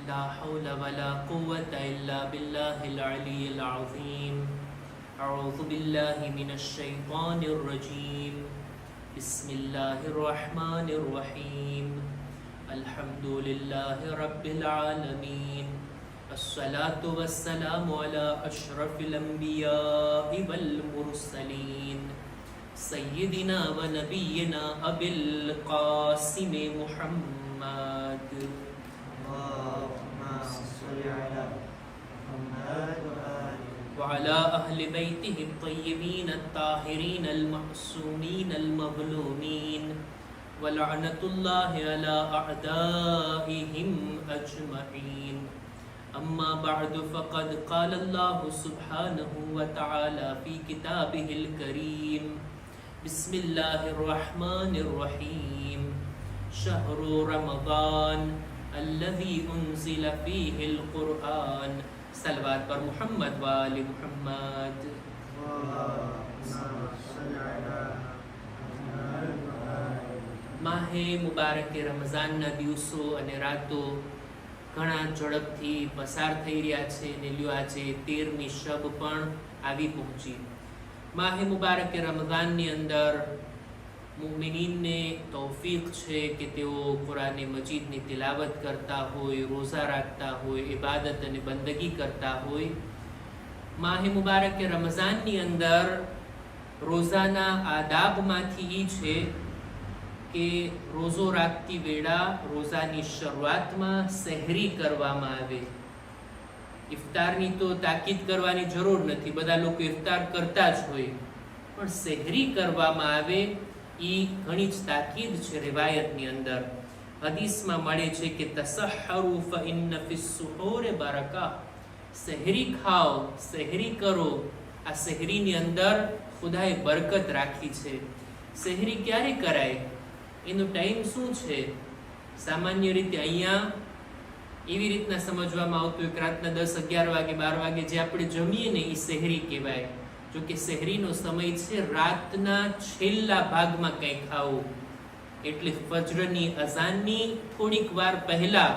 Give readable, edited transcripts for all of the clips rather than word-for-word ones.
لا حول ولا قوة إلا بالله العلي العظيم. أعوذ بالله من الشيطان الرجيم. بسم الله الرحمن الرحيم. الحمد لله رب العالمين. الصلاة والسلام على أشرف الأنبياء والمرسلين سيدنا ونبينا أبي القاسم محمد. وعلى أهل بيته الطيبين الطاهرين المعصومين المظلومين ولعنة الله على أعدائهم أجمعين. أما بعد فقد قال الله سبحانه وتعالى في كتابه الكريم. بسم الله الرحمن الرحيم. شهر رمضان الذي أنزل فيه القرآن. सलवात पर मोहम्मद वाले मोहम्मद. માહે મુબારકે રમઝાનના દિવસો અને રાતો ઘણા ઝડપથી પસાર થઈ રહ્યા છે ને લ્યો આજે 13મી શબ પણ આવી પહોંચી. માહે મુબારકે રમઝાનની અંદર મુમિનીનને તૌફીક છે કે તેઓ કુરાને મજીદની તિલાવત કરતા હોય, રોઝા રાખતા હોય, ઇબાદત અને બંદગી કરતા હોય. માહે મુબારકે રમઝાનની અંદર રોઝાના આદાબમાંથી એ છે કે રોઝો રાખતી વેળા રોઝાની શરૂઆતમાં સહેરી કરવામાં આવે. ઇફતારની તો તાકીદ કરવાની જરૂર નથી, બધા લોકો ઇફતાર કરતા જ હોય, પણ સહેરી કરવામાં આવે એ ઘણી જ તાકીદ છે. રિવાયતની અંદર હદીસમાં મળે છે કે તસહરુ ફઇન્ન ફિસ સુહૂર બરકા. સહેરી ખાઓ, સહેરી કરો, આ સહેરીની અંદર ખુદાએ બરકત રાખી છે. સહેરી ક્યારે કરાય, એનો ટાઈમ શું છે? સામાન્ય રીતે અહીંયા એવી રીતના સમજવામાં આવતું એક રાતના 10, 11 વાગે, 12 વાગે જે આપણે જમીએ ને એ સહેરી કહેવાય. જો કે સહેરીનો સમય છે રાતના છેલ્લા ભાગમાં કંઈ ખાવું, એટલે ફજરની અઝાનની થોડીક વાર પહેલા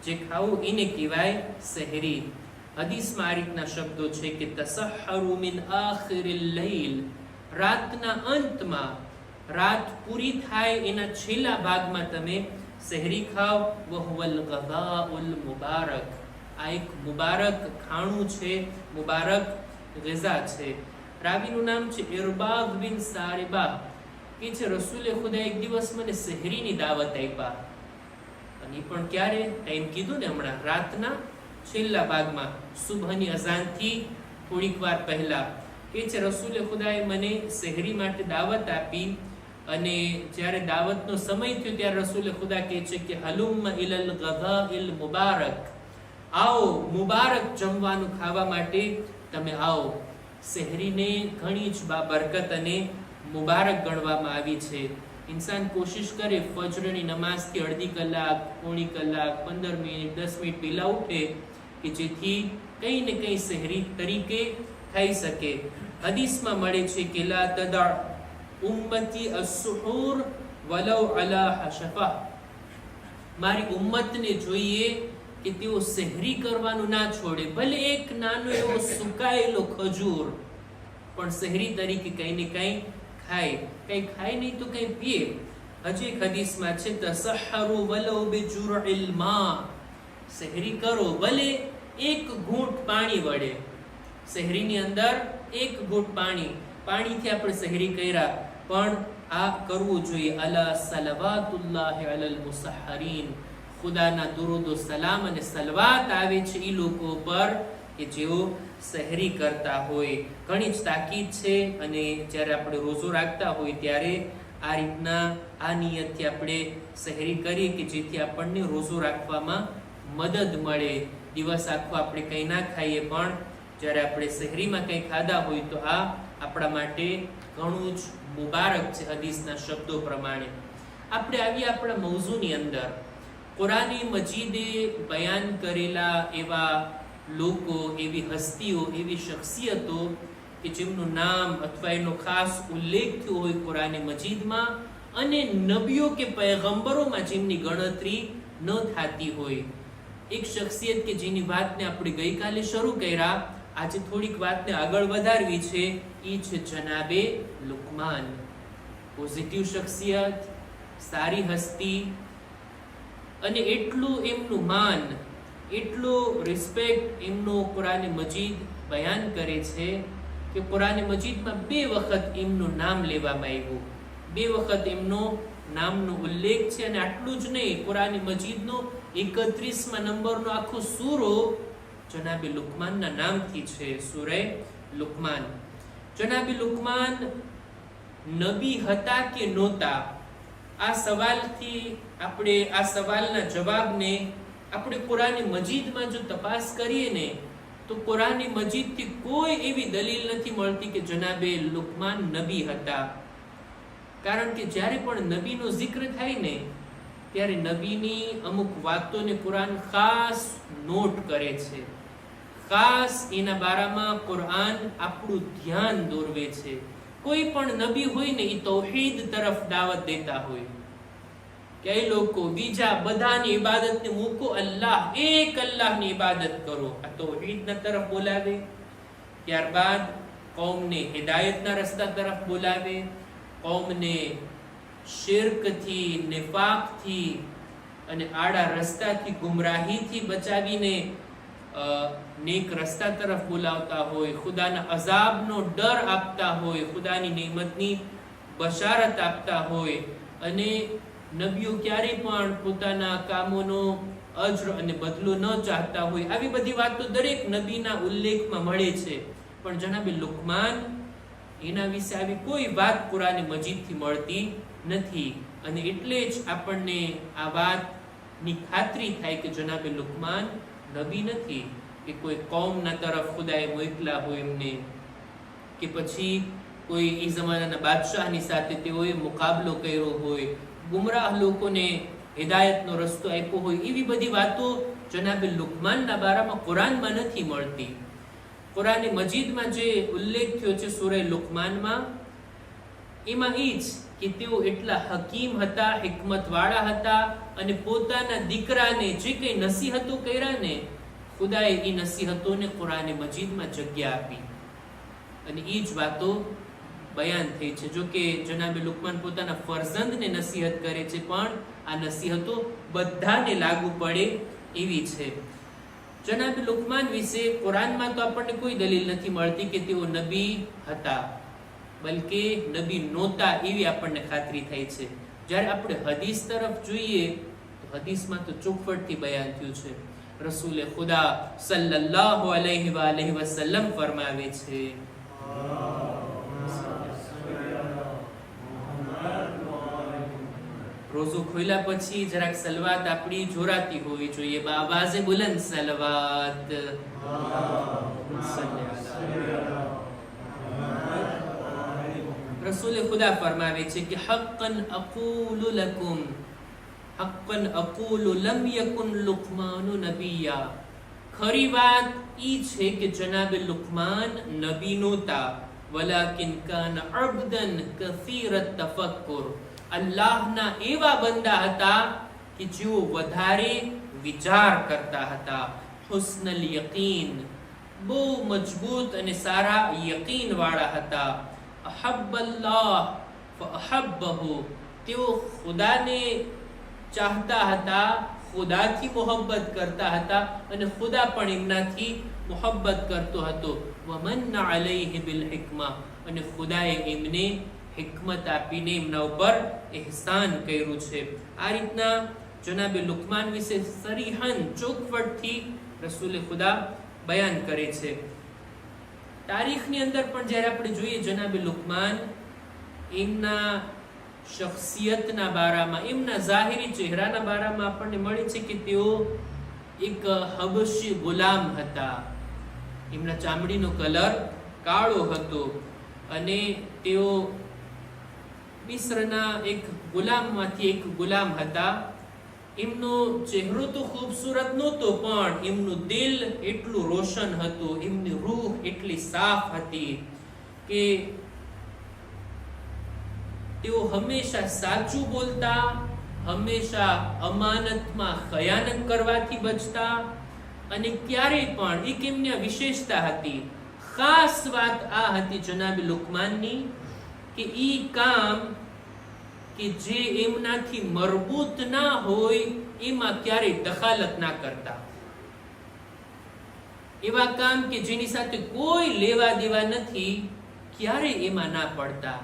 જે ખાવું એને કહેવાય સહેરી. હદીસમાં આ રીતના શબ્દો છે કે તસહરુ મિન આખિરિલ લૈલ. રાતના અંતમાં, રાત પૂરી થાય એના છેલ્લા ભાગમાં તમે સહેરી ખાઓ. વહુવલ ગઝાઉલ મુબારક. આ એક મુબારક ખાણું છે, મુબારક ગઝા છે. રાવીનું નામ છે ઇરબાદ બિન સારિબા, કે છે રસૂલે ખુદા એક દિવસ મને સહેરીની દાવત આપ્યા. અને પણ ક્યારે? ટાઈમ કીધું ને હમણાં, રાતના છેલ્લા ભાગમાં, સુબહની અઝાનથી થોડીક વાર પહેલા. કે છે રસૂલે ખુદાએ મને સહેરી માટે દાવત આપી. અને જ્યારે દાવતનો સમય થયો ત્યારે રસૂલે ખુદા કહે છે કે હલુમ્મા ઇલલ ગઝાઇલ મુબારક. આવો, મુબારક જમવાનું ખાવા માટે તમે આવો. સહેરીને ઘણી જ બાબરકત અને મુબારક ગણવામાં આવી છે. ઇન્સાન કોશિશ કરે ફજરની નમાઝથી અડધી કલાક, પોણી કલાક, 15 મિનિટ, 10 મિનિટ પહેલા ઉઠે કે જેથી કંઈ ને કંઈ સહેરી તરીકે થઈ શકે. હદીસમાં મળે છે કે લા તદા ઉમ્મતી અસ-સુહૂર વલૌ અલા હશફા. મારી ઉમ્મતને જોઈએ કે તેઓ સહેરી કરવાનું ના છોડે, ભલે એક નાનો એવો સુકાયેલો ખજૂર પણ સહેરી તરીકે કંઈ ને કંઈ ખાય. કંઈ ખાય નહીં તો કંઈ પીએ. હજી એક હદીસમાં છે તસહરુ વલૌ બિજુરઇલ મા. સહેરી કરો ભલે એક ઘૂંટ પાણી વડે. સહેરીની અંદર એક ઘૂંટ પાણીથી આપણે સહેરી કર્યા, પણ આ કરવું જોઈએ. અલા સલવાતુલ્લાહિ અલલ મુસહરીન. ખુદાના દુરૂદ સલામ અને સલવાત આવે છે એ લોકો પર કે જેઓ સહેરી કરતા હોય. ઘણી જ તાકીદ છે. અને જ્યારે આપણે રોઝો રાખતા હોય ત્યારે આ રીતના આ નિયતથી આપણે સહેરી કરીએ કે જેથી આપણને રોઝો રાખવામાં મદદ મળે. દિવસ આખો આપણે કંઈ ના ખાઈએ, પણ જ્યારે આપણે સહેરીમાં કંઈ ખાધા હોય તો આ આપણા માટે ઘણું જ મુબારક છે હદીસના શબ્દો પ્રમાણે. આપણે આવીએ આપણા મૌઝુની અંદર. કુરાને મજીદે બયાન કરેલા એવા લોકો, એવી હસ્તીઓ, એવી શખ્સિયતો કે જેમનું નામ અથવા એનો ખાસ ઉલ્લેખ થયો હોય કુરાને મજીદમાં, અને નબીઓ કે પૈગંબરોમાં જેમની ગણતરી ન થતી હોય. એક શખ્સિયત કે જેની વાતને આપણે ગઈકાલે શરૂ કર્યા, આજે થોડીક વાતને આગળ વધારવી છે, એ છે જનાબે લુકમાન. પોઝિટિવ શખ્સિયત, સારી હસ્તી, અને એટલું એમનું માન, એટલો રિસ્પેક્ટ એમનો કુરાન મજીદ બયાન કરે છે કે કુરાન મજીદમાં 2 વખત એમનું નામ લેવામાં આવ્યું, 2 વખત એમનો નામનો ઉલ્લેખ છે. અને આટલું જ નહીં, કુરાન મજીદનો 31મા નંબરનો આખો સૂરો જનાબે લુકમાનના નામથી છે, સૂરે લુકમાન. જનાબે લુકમાન નબી હતા કે નહોતા, આ સવાલથી આપણે આ સવાલના જવાબને આપણે કુરાન મજીદમાં જો તપાસ કરીએ ને, તો કુરાન મજીદથી કોઈ એવી દલીલ નથી મળતી કે જનાબે લુકમાન નબી હતા. કારણ કે જ્યારે પણ નબીનો જિક્ર થાય ને, ત્યારે નબીની અમુક વાતોને કુરાન ખાસ નોટ કરે છે, ખાસ એના બારામાં કુરાન આપણું ધ્યાન દોરવે છે. કોઈ પણ નબી હોય ને, એ તૌહીદ તરફ દાવત દેતા હોય કે એ લોકો બીજા બધાની ઇબાદતને મૂકો, અલ્લાહ, એક અલ્લાહની ઇબાદત કરો, આ તૌહીદના તરફ બોલાવે. ત્યારબાદ કૌમને હિદાયતના રસ્તા તરફ બોલાવે, કૌમને શિર્કથી, નિફાકથી અને આડા રસ્તાથી, ગુમરાહીથી બચાવીને નેક રસ્તા તરફ બોલાવતા હોય, ખુદાના અઝાબનો ડર આપતા હોય, ખુદાની નિમતની બશારત આપતા હોય. અને નબીઓ ક્યારેય પણ પોતાના કામોનો અજ્ર અને બદલો ન ચાહતા હોય. આવી બધી વાતો દરેક નબીના ઉલ્લેખમાં મળે છે. પણ જનાબે લુકમાન, એના વિશે આવી કોઈ વાત કુરાન મજીદથી મળતી નથી. અને એટલે જ આપણને આ વાતની ખાતરી થાય કે જનાબે લુકમાન નબી નથી, કે કોઈ કૌમના તરફ ખુદાએ મોકલા હોય એમને, કે પછી કોઈ એ જમાનાના બાદશાહની સાથે તેઓએ મુકાબલો કર્યો હોય, ગુમરાહ લોકોને હિદાયતનો રસ્તો આપ્યો હોય. એવી બધી વાતો જનાબે લુકમાનના બારામાં કુરાનમાં નથી મળતી. કુરાન મજીદમાં જે ઉલ્લેખ થયો છે સૂરે લુકમાનમાં, એમાં એ જ કે તેઓ એટલા હકીમ હતા, હિકમતવાળા હતા, અને પોતાના દીકરાને જે કંઈ નસીહતો કર્યા ને, ખુદાએ એ નસીહતોને કુરાન મજીદમાં જગ્યા આપી, અને એ જ વાતો બયાન થઈ છે. જો કે જનાબે લુકમાન પોતાના ફરઝંદને નસીહત કરે છે, પણ આ નસીહતો બધાને લાગુ પડે એવી છે. જનાબે લુકમાન વિશે કુરાનમાં તો આપણને કોઈ દલીલ નથી મળતી કે તેઓ નબી હતા, બલકે નબી નહોતા એવી આપણને ખાતરી થાય છે. જ્યારે આપણે હદીસ તરફ જોઈએ તો હદીસમાં તો ચોખવટથી બયાન થયું છે. રસૂલે ખુદા સલ્લલ્લાહુ અલૈહિ વસલ્લમ ફરમાવે છે, રોઝો ખોલ્યા પછી જરાક સલવાત આપણી જોરાતી હોવી જોઈએ, આવાજે બુલંદ સલવાત. રસૂલે ખુદા ફરમાવે છે કે હક્કન અકૂલુ લકુમ, હક્કન અકૂલુ લમ યકુન લુકમાનુ નબિયા. ખરી વાત ઈ છે કે જનાબે લુકમાન નબી નહોતા, વલાકિન કાન અબ્દન કસીરત તફક્કુર. અલ્લાહના એવા બંદા હતા કે જેઓ વધારે વિચાર કરતા હતા. હુસ્નલ યકીન, બહુ મજબૂત અને સારા યકીન વાળા હતા. અહબ્બલ્લાહ ફઅહબ્બહુ, તેઓ ખુદાને ચાહતા હતા, ખુદાથી મોહબ્બત કરતા હતા, અને ખુદા પણ એમનાથી મોહબ્બત કરતો હતો. વમન્ન અલૈહિ બિલ હિકમા, અને ખુદાએ એમને હિકમત આપીને એમના ઉપર એહસાન કર્યું છે. આ રીતના જનાબે લુકમાન વિશે સરીહન ચોખવટથી રસૂલે ખુદા બયાન કરે છે. તારીખની અંદર પણ જ્યારે આપણે જોઈએ જનાબે લુકમાન, એમના શખ્સિયતના બારામાં, એમના ઝાહિરી ચહેરાના બારામાં આપણને મળે છે કે તેઓ એક હબશી ગુલામ હતા. એમના ચામડીનો કલર કાળો હતો, અને તેઓ મિસ્રના એક ગુલામમાંથી એક ગુલામ હતા. એમનો ચહેરો તો ખૂબસૂરત નહોતો, પણ એમનું દિલ એટલું રોશન હતું, એમની રૂહ એટલી સાફ હતી કે તેઓ હંમેશા સાચું બોલતા હંમેશા અમાનતમાં ખયાનત કરવાથી બચતા, અને ક્યારેય પણ એક એમની વિશેષતા હતી, ખાસ વાત આ હતી જનાબ લુકમાનની કે ઈ કામ કે જે એમનાથી મરબૂત ના હોય એમાં ક્યારેય દખાલત ના કરતા. એવા કામ કે જેની સાથે કોઈ લેવા દેવા નથી, ક્યારેય એમાં ના પડતા.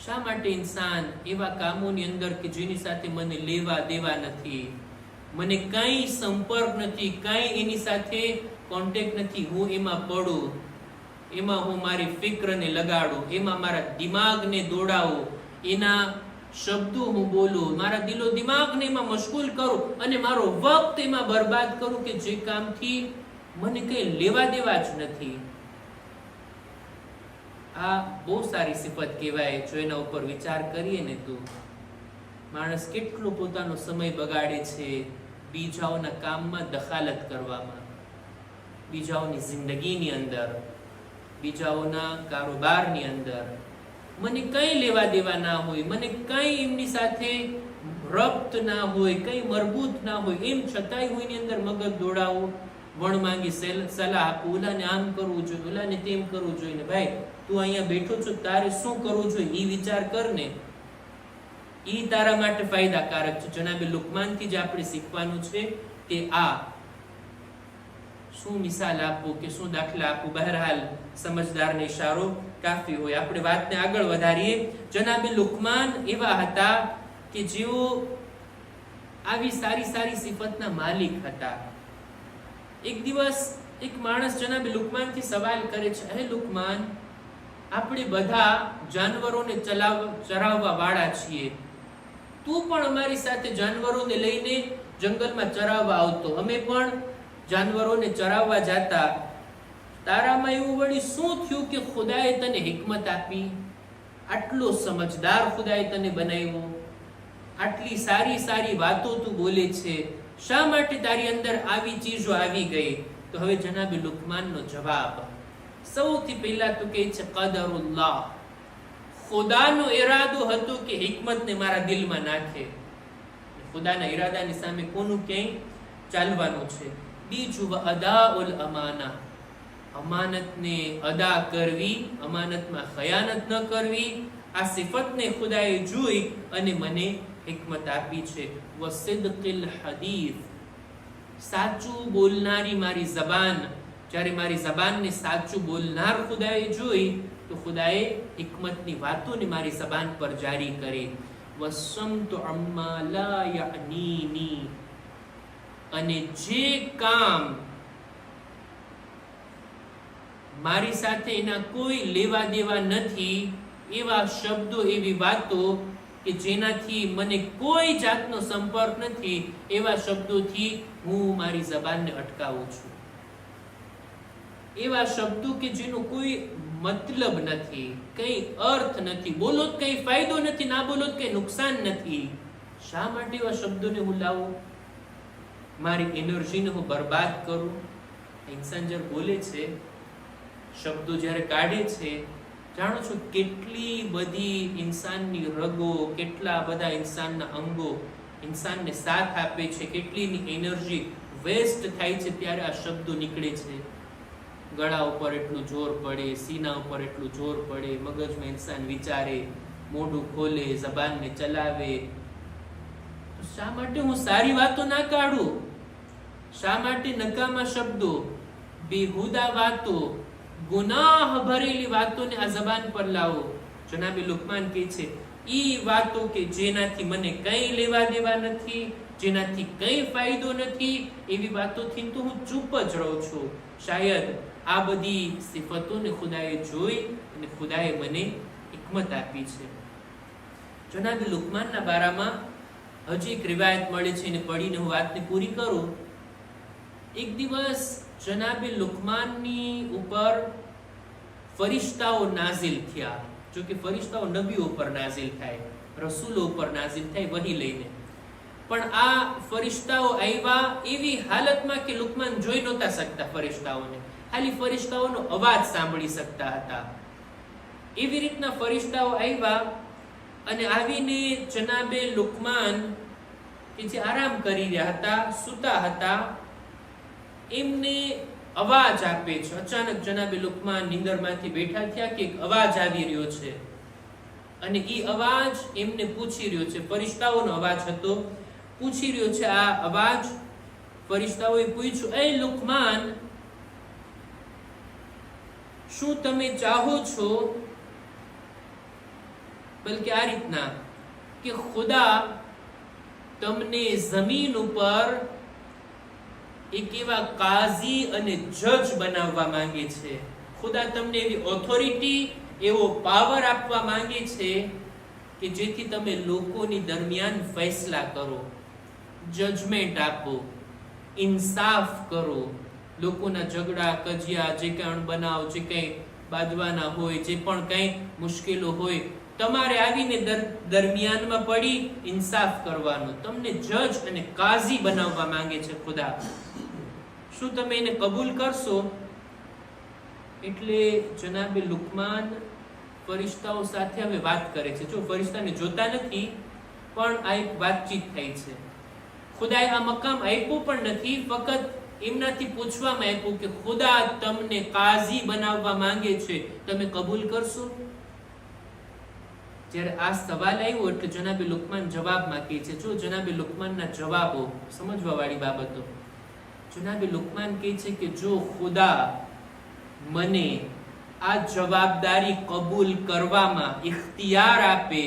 શા માટે ઇન્સાન એવા કામોની અંદર કે જેની સાથે મને લેવા દેવા નથી, મને કઈ સંપર્ક નથી, કઈ એની સાથે કોન્ટેક્ટ નથી, હું એમાં પડું, એમાં હું મારી ફિક્રને લગાડું, એમાં મારા દિમાગને દોડાવું, એના શબ્દો હું બોલું, મારા દિલો દિમાગને એમાં મશગુલ કરું અને મારો વખત એમાં બરબાદ કરું કે જે કામથી મને કઈ લેવા દેવા જ નથી. આ બહુ સારી સિફત કહેવાય. જો એના ઉપર વિચાર કરીએ ને તો માણસ કેટલો પોતાનો સમય બગાડે છે બીજાઓના કામમાં દખાલત કરવામાં, બીજાઓની જિંદગીની અંદર, બીજાઓના કારોબારની અંદર. મને કઈ લેવા દેવા ના હોય, મને કઈ એમની સાથે રબ્ત ના હોય, કઈ મરબૂત ના હોય, એમ છતાંય હું એની અંદર મગજ દોડાવું, વણ માંગી સલાહ આપું, ઓલાને આમ કરવું જોઈએ, ઓલાને તેમ કરવું જોઈએ. ને ભાઈ તું અહીંયા બેઠો છો, તારે શું કરવું જોઈએ એ વિચાર કર ને, ઈ તારા માટે ફાયદાકારક છે. જનાબે લુકમાનથી જે આપણે શીખવાનું છે તે આ. શું મિસાલ આપવું કે શું દાખલા આપવું, બહરહાલ સમજદારને ઇશારો કાફી હોય. આપણે વાતને આગળ વધારીએ. જનાબે લુકમાન એવા હતા કે જેઓ આવી સારી સારી સિફતના માલિક હતા. એક દિવસ એક માણસ જનાબે લુકમાનથી સવાલ કરે છે, હે લુકમાન, આપણે બધા જાનવરોને ચરાવવા વાળા છીએ, તું પણ અમારી સાથે જાનવરોને લઈને જંગલમાં ચરાવવા આવતો, અમે પણ જાનવરોને ચરાવવા જાતા, તારામાં એવું વળી શું થયું કે ખુદાએ તને હિકમત આપી, આટલો સમજદાર ખુદાએ તને બનાવ્યો, આટલી સારી સારી વાતો તું બોલે છે, શા માટે તારી અંદર આવી ચીજો આવી ગઈ? તો હવે જનાબે લુકમાનનો જવાબ સૌથી પહેલા તો કહે છે કદરુલ્લાહ, ખુદાનો ઈરાદો હતો કે હિકમતને મારા દિલમાં નાખે. ખુદાના ઈરાદાની સામે કોનું ક્યાંય ચાલવાનું છે. બીજું અદાઉલ અમાના, અમાનતને અદા કરવી, અમાનતમાં ખયાનત ન કરવી, આ સિફતને ખુદાએ જોઈ અને મને હિકમત આપી છે. વસિદકિલ હદીસ, સાચું બોલનારી મારી જબાન, જ્યારે મારી જબાનને સાચું બોલનાર ખુદાએ જોઈ તો ખુદાએ હિકમતની વાતોને મારી જબાન પર જારી કરી. વસમતુ અમ્મા લા યઅનીની, અને જે કામ મારી સાથે એના કોઈ લેવા દેવા નથી, એવા શબ્દો, એવી વાતો કે જેનાથી મને કોઈ જાતનો સંપર્ક નથી, એવા શબ્દોથી હું મારી જબાનને અટકાવું છું. એવા શબ્દો કે જેનો કોઈ મતલબ નથી, કઈ અર્થ નથી, બોલો તો કઈ ફાયદો નથી, ના બોલો તો કઈ નુકસાન નથી. શા માટે એવા શબ્દોને હું લાવું, મારી એનર્જીને હું બરબાદ કરું? ઇન્સાન જ્યારે બોલે છે, શબ્દો જ્યારે કાઢે છે, જાણો છો કેટલી બધી ઇન્સાનની રગો, કેટલા બધા ઇન્સાનના અંગો ઇન્સાનને સાથ આપે છે, કેટલીની એનર્જી વેસ્ટ થાય છે ત્યારે આ શબ્દો નીકળે છે. ગળા ઉપર એટલું જોર પડે, સીના ઉપર એટલું જોર પડે, મગજમાં ઇન્સાન વિચારે, મોઢું ખોલે, જબાનને ચલાવે. તો શા માટે હું સારી વાતો ના કાઢું? શા માટે નકામા શબ્દો, બેહુદા વાતો, ગુનાહ ભરેલી વાતોને આ જબાન પર લાવો? જનાબે લુકમાન કહે છે, ઈ વાતો કે જેનાથી મને કઈ લેવા દેવા નથી, જેનાથી કઈ ફાયદો નથી, એવી વાતોથી તો હું ચૂપ જ રહું છું. શાયદ આ બધી સિફતોને ખુદાએ જોઈ અને ખુદાએ મને હિકમત આપી છે. જનાબે લુકમાનના બારામાં હજી એક રિવાયત મળે છે, એને પઢીને હું વાતને પૂરી કરું. એક દિવસ જનાબે લુકમાનની ઉપર ફરિશ્તાઓ નાઝિલ થયા. જો કે ફરિશ્તાઓ નબીઓ ઉપર નાઝિલ થાય, રસૂલો ઉપર નાઝિલ થાય વહી લઈને, પણ આ ફરિશ્તાઓ આવ્યા એવી હાલતમાં કે લુકમાન જોઈ નહોતા શકતા ફરિશ્તાઓને, ખાલી ફરિશ્તાઓનો અવાજ સાંભળી શકતા હતા. એવી રીતના ફરિશ્તાઓ આવ્યા અને આવીને જનાબે લુકમાન કે જે આરામ કરી રહ્યા હતા, સૂતા હતા, એમને અવાજ આપે છે. અચાનક જનાબે લુકમાન નીંદરમાંથી બેઠા થયા કે એક અવાજ આવી રહ્યો છે, અને એ અવાજ એમને પૂછી રહ્યો છે. ફરિશ્તાઓનો અવાજ હતો, પૂછી રહ્યો છે આ અવાજ. ફરિશ્તાઓએ પૂછ્યું, એ લુકમાન, શું તમે ચાહો છો? બલકે આ રીતના કે ખુદા તમને જમીન ઉપર એક એવા કાઝી અને જજ બનાવવા માંગે છે. ખુદા તમને એવી ઓથોરિટી, એવો પાવર આપવા માંગે છે કે જેથી તમે લોકોની દરમિયાન ફેસલા કરો, જજમેન્ટ આપો, ઇન્સાફ કરો. લોકોના ઝઘડા કજિયા, જે કંઈ અણબનાવ, જે કંઈ બાંધવાના હોય, જે પણ કંઈ મુશ્કેલો હોય, તમારે આવીને દરમિયાનમાં પડી ઇન્સાફ કરવાનો. તમને જજ અને કાઝી બનાવવા માંગે છે ખુદા. શું તમે એને કબૂલ કરશો? એટલે જનાબે લુકમાન ફરિશ્તાઓ સાથે હવે વાત કરે છે. જો ફરિશ્તાને જોતા નથી, પણ આ એક વાતચીત થઈ છે. ખુદાએ આ મકામ આપ્યું પણ નથી, ફક્ત એમનાથી પૂછવામાં આવ્યું કે ખુદા તમને કાઝી બનાવવા માંગે છે, તમે કબૂલ કરશો? જ્યારે આ સવાલ આવ્યો એટલે જનાબે લુકમાન જવાબમાં કહે છે. જો જનાબે લુકમાનના જવાબો સમજવા વાળી બાબતો. જનાબે લુકમાન કહે છે કે જો ખુદા મને આ જવાબદારી કબૂલ કરવામાં ઇખ્તિયાર આપે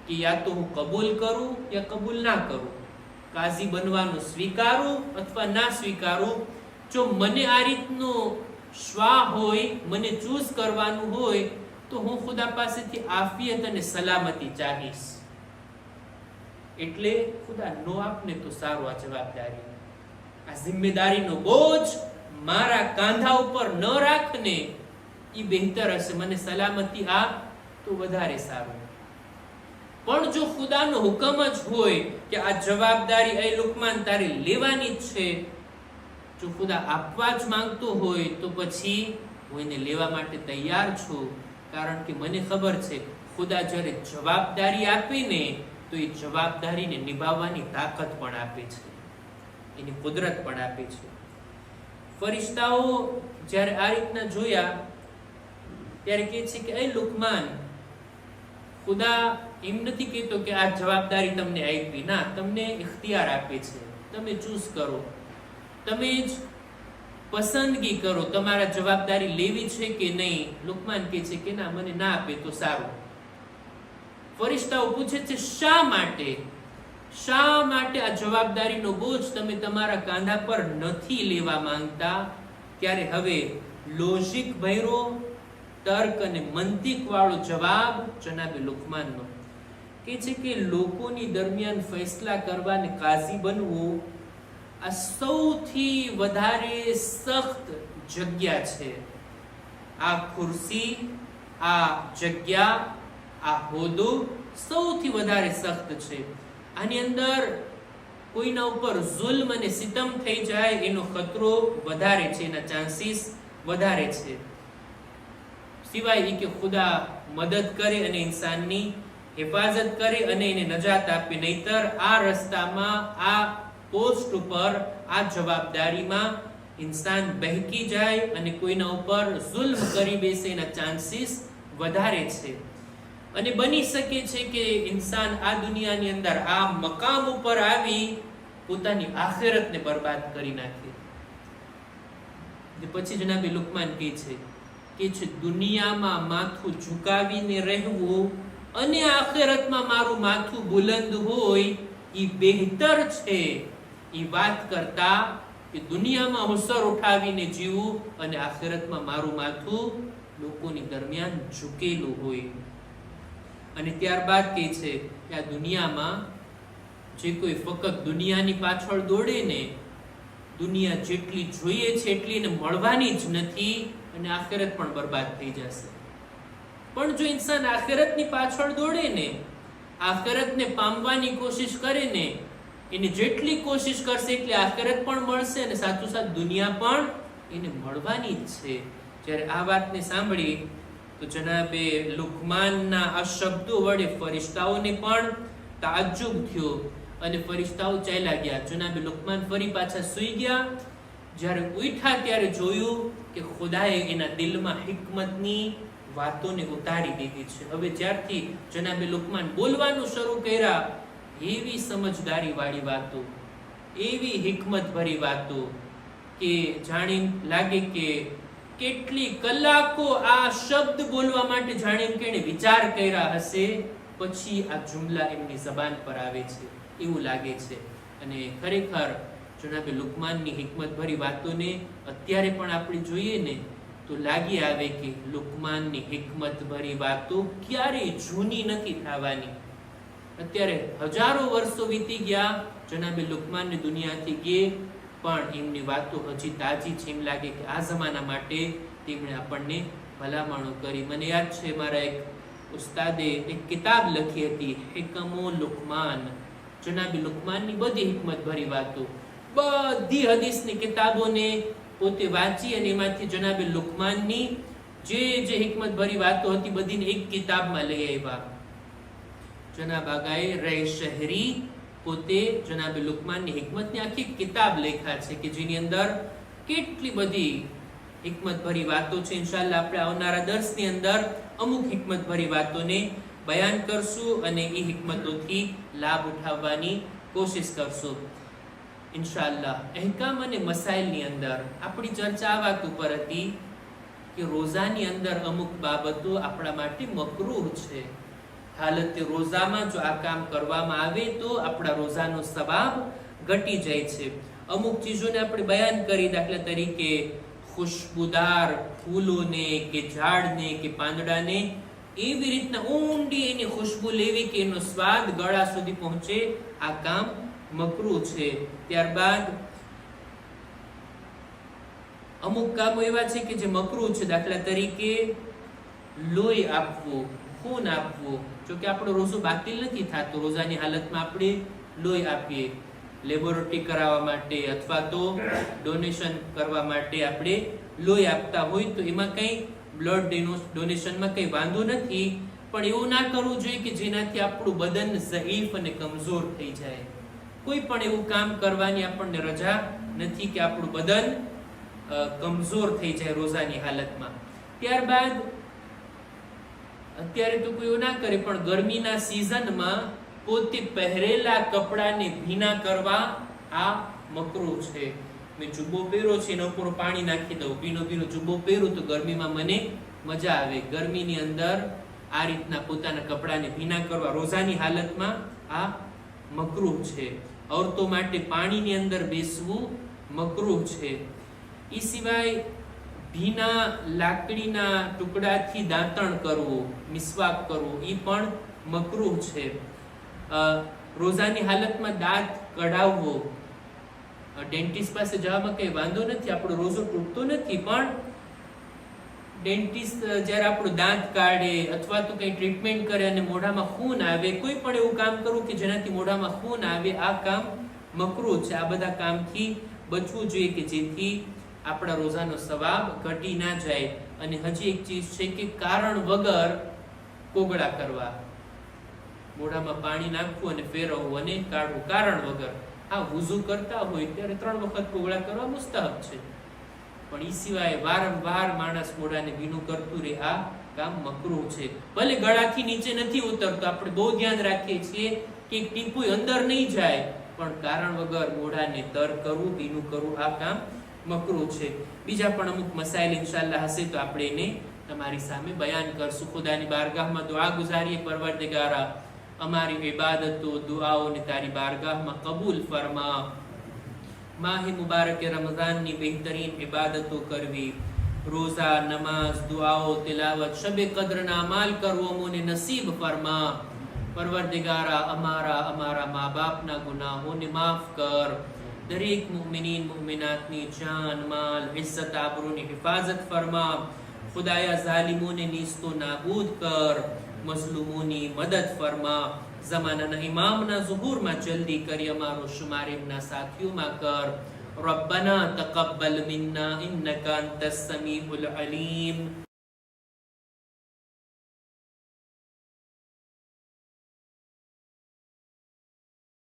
કે યા તો હું કબૂલ કરું યા કબૂલ ના કરું, કાઝી બનવાનું સ્વીકારું અથવા ના સ્વીકારું, જો મને આ રીતનો શ્વાહ હોય, મને ચૂઝ કરવાનું હોય, તો હું ખુદા પાસેથી આફિયત અને સલામતી ચાહીશ. એટલે ખુદા નો આપને તો સારું, આ જવાબદારી, આ જિમ્મેદારીનો બોજ મારા કાંધા ઉપર ન રાખને, એ બહેતર હશે. મને સલામતી આપ તો વધારે સારું. પણ જો ખુદાનો હુકમ જ હોય કે આ જવાબદારી એ લુકમાન તારે લેવાની જ છે, જો ખુદા આપવા જ માંગતો હોય તો પછી હું એને લેવા માટે તૈયાર છું. કારણ કે મને ખબર છે ખુદા જ્યારે જવાબદારી આપીને તો એ જવાબદારીને નિભાવવાની તાકાત પણ આપે છે, એની કુદરત પણ આપે છે. ફરિશ્તાઓ જ્યારે આ રીતના જોયા ત્યારે કહે છે કે એ લુકમાન, ખુદા એમ નથી કહેતો કે આ જવાબદારી તમને આપી, ના, તમને ઇખ્તિયાર આપે છે, તમે ચૂઝ કરો, તમે જ પસંદગી કરો તમારા જવાબદારી લેવી છે કે નહીં. લુકમાન કહે છે કે ના, મને ના આપે તો સારું. ફરિશ્તાઓ પૂછે છે શા માટે આ જવાબદારીનો બોજ તમે તમારા કાંધા પર નથી લેવા માંગતા? ત્યારે હવે લોજિક ભર્યો, તર્ક અને મંતિક વાળો જવાબ જનાબે લુકમાનનો કે છે કે લોકોની દરમિયાન ફેસલા કરવા અને કાઝી બનવું આ સૌથી વધારે સખ્ત જગ્યા છે. આ ખુરશી, આ જગ્યા, આ હોદ્દો સૌથી વધારે સખ્ત છે. આની અંદર કોઈના ઉપર જુલ્મ અને સિતમ થઈ જાય એનો ખતરો વધારે છે, એના ચાન્સીસ વધારે છે. સિવાય એ કે ખુદા મદદ કરે અને ઇન્સાનની હિફાજત કરે અને એને નજાત આપે. નહીતર આ રસ્તામાં, આ પોસ્ટ ઉપર, આ જવાબદારીમાં ઇન્સાન બહેકી જાય અને કોઈના ઉપર જુલ્મ કરી બેસે એના ચાન્સીસ વધારે છે. અને બની શકે છે કે ઇન્સાન આ દુનિયાની અંદર આ મકામ ઉપર આવી પોતાની આખિરતને બરબાદ કરી નાખે. પછી જનાબે લુકમાન કહે છે કે દુનિયામાં માથું ઝુકાવીને રહેવું અને આખિરતમાં મારું માથું બુલંદ હોય એ બહેતર છે એ વાત કરતા કે દુનિયામાં હું સર ઉઠાવીને જીવું અને આખિરતમાં મારું માથું લોકોની દરમિયાન ઝૂકેલું હોય. અને ત્યારબાદ કહે છે કે આ દુનિયામાં જે કોઈ ફક્ત દુનિયાની પાછળ દોડે ને, દુનિયા જેટલી જોઈએ છે એટલી એને મળવાની જ નથી અને આખિરત પણ બરબાદ થઈ જશે. પણ જો ઇન્સાન આખિરતની પાછળ દોડે ને, આખિરતને પામવાની કોશિશ કરે ને, એને જેટલી કોશિશ કરશે એટલી આખિરત પણ મળશે અને સાથોસાથ દુનિયા પણ એને મળવાની જ છે. જ્યારે આ વાતને સાંભળી તો તો જનાબે લુકમાનના આ શબ્દો વડે ફરિશ્તાઓને પણ તાજ્જુબ થયો અને ફરિશ્તાઓ ચાલ્યા ગયા. જનાબે લુકમાન ફરી પાછા સૂઈ ગયા. જ્યારે ઉઠ્યા ત્યારે જોયું કે ખુદાએ એના દિલમાં હિકમતની વાતોને ઉતારી દીધી છે. હવે જ્યારથી જનાબે લુકમાન બોલવાનું શરૂ કર્યા, એવી સમજદારી વાળી વાતો, એવી હિકમત ભરી વાતો કે જાણી લાગે કે કેટલી કલાકો આ શબ્દ બોલવા માટે જાણીને કેણે વિચાર કર્યા હશે, પછી આ જુમલા એમની જબાન પર આવે છે એવું લાગે છે. અને ખરેખર જનાબે લુકમાનની હિકમત ભરી વાતોને અત્યારે પણ આપણે જોઈએ ને તો લાગી આવે કે લુકમાનની હિકમત ભરી વાતો ક્યારેય જૂની નથી થવાની. અત્યારે હજારો વર્ષો વીતી ગયા, જનાબે લુકમાનની દુનિયાથી ગયે, પણ એમની વાતો હજી તાજી છે. એમ લાગે કે આ જમાના માટે તેમણે આપણને ભલામણો કરી. મને યાદ છે મારા એક ઉસ્તાદે એક કિતાબ લખી હતી, હિકમો લુકમાન. જનાબે લુકમાનની બધી હિકમત ભરી વાતો, બધી હદીસની કિતાબોને પોતે વાંચી અને એમાંથી જનાબે લુકમાનની જે જે હિકમત ભરી વાતો હતી બધીને એક કિતાબમાં લઈ આવ્યા. જનાબ આગાએ રે શહેરી પોતે જનાબે લુકમાનની હિકમતની આખી કિતાબ લખ્યા છે કે જેની અંદર કેટલી બધી હિકમત ભરી વાતો છે. ઇન્શાઅલ્લાહ આપણે આવનારા દર્સની અંદર અમુક હિકમત ભરી વાતોને બયાન કરશું અને એ હિકમતોથી લાભ ઉઠાવવાની કોશિશ કરશું ઇન્શાઅલ્લાહ. અહેકામ અને મસાઇલની અંદર આપણી ચર્ચા આ વાત ઉપર હતી કે રોઝાની અંદર અમુક બાબતો આપણા માટે મકરૂહ છે. હાલતે રોઝામાં જો આ કામ કરવામાં આવે તો આપણા રોઝાનો સવાબ ઘટી જાય છે. અમુક ચીજોને આપણે બયાન કરી, દાખલા તરીકે ખુશ્બુદાર ફૂલોને કે ઝાડને કે પાંદડાને એવી રીતના ઊંડી એની ખુશ્બુ લેવી કે એનો સ્વાદ ગળા સુધી પહોંચે, આ કામ મકરૂહ છે. ત્યારબાદ અમુક કામો એવા છે કે જે મકરૂહ છે, દાખલા તરીકે લોહી આપવું, ખૂન આપવું. જો કે આપણો રોઝો બાતિલ નથી થતો, રોઝાની હાલતમાં આપણે લોહી આપીએ લેબોરેટરી કરાવવા માટે અથવા તો ડોનેશન કરવા માટે આપણે લોહી આપતા હોય તો એમાં કંઈ બ્લડ ડોનેશનમાં કંઈ વાંધો નથી. પણ એવું ના કરવું જોઈએ કે જેનાથી આપણું બદન ઝઈફ અને કમજોર થઈ જાય. કોઈ પણ એવું કામ કરવાની આપણને રજા નથી કે આપણું બદન કમજોર થઈ જાય રોઝાની હાલતમાં. ત્યારબાદ અત્યારે તો કોઈ એવું ના કરે, પણ ગરમીના સિઝનમાં પોતે પહેરેલા કપડાને ભીના કરવા આ મકરૂહ છે. મેં જુબ્બો પહેર્યો છે, એના ઉપર પાણી નાખી દઉં, ભીનો જુબ્બો પહેરું તો ગરમીમાં મને મજા આવે. ગરમીની અંદર આ રીતના પોતાના કપડાને ભીના કરવા રોઝાની હાલતમાં આ મકરૂહ છે. ઔરતો માટે પાણીની અંદર બેસવું મકરૂહ છે. એ સિવાય ભીના લાકડીના ટુકડાથી દાંતણ કરવું, મિસવાક કરવું, એ પણ મકરૂહ છે. રોઝાની હાલતમાં દાંત કઢાવવો, ડેન્ટિસ્ટ પાસે જવામાં કઈ વાંધો નથી, આપણો રોઝો તૂટતો નથી, પણ ડેન્ટિસ્ટ જ્યારે આપણું દાંત કાઢે અથવા તો કઈ ટ્રીટમેન્ટ કરે અને મોઢામાં ખૂન આવે, કોઈ પણ એવું કામ કરવું કે જેનાથી મોઢામાં ખૂન આવે, આ કામ મકરૂહ છે. આ બધા કામથી બચવું જોઈએ કે જેથી આપણા રોઝાનો સવાબ ઘટી ના જાય. અને હજી એક ચીજ છે કે કારણ વગર કોગળા કરવા, મોઢામાં પાણી નાખવું અને ફેરવવું અને કાઢવું કારણ વગર. આ વુઝુ કરતા હોય ત્યારે 3 વખત કોગળા કરવા મુસ્તહબ છે, પણ એ સિવાય વારંવાર માણસ મોઢાને ભીનું કરતું રહે, આ કામ મકરૂહ છે. ભલે ગળાથી નીચે નથી ઉતરતો, આપણે બહુ ધ્યાન રાખીએ છીએ કે એક ટીપું અંદર નહીં જાય, પણ કારણ વગર મોઢાને તર કરવું, ભીનું કરવું, આ કામ મકરૂહ છે. બીજા પણ અમુક મસાઇલ ઇન્શાઅલ્લાહ હશે તો આપણે એને તમારી સામે બયાન કરશું. ખુદાની બારગાહમાં દુઆ ગુજારીએ, પરવરદિગારા અમારી ઇબાદતો દુઆઓને તારી બારગાહમાં કબૂલ ફરમા. માહ મુબારક રમઝાનની બહેતરીન ઇબાદતો કરવી, રોઝા, નમાઝ, દુઆઓ, તિલાવત, શબે કદ્રના અમાલ કરવો અમોને નસીબ ફરમા. પરવરદિગારા અમારા મા બાપના ગુનાહોને માફ કર. દરેક મુમિનીન મુમિનાતની જાન, માલ, ઇઝ્ઝત, આબરૂની હિફાજત ફરમા. ખુદાયા ઝાલિમોને નીસ્તો નાબૂદ કર, મઝલુમોની મદદ ફરમા. ઝમાનાના ઇમામના ઝુહૂરમાં જલ્દી કરી અમારો શુમાર એમના સાથીઓમાં કર. રબ્બના તકબ્બલ મિન્ના ઇન્નકા અંતસ સમીઉલ અલીમ.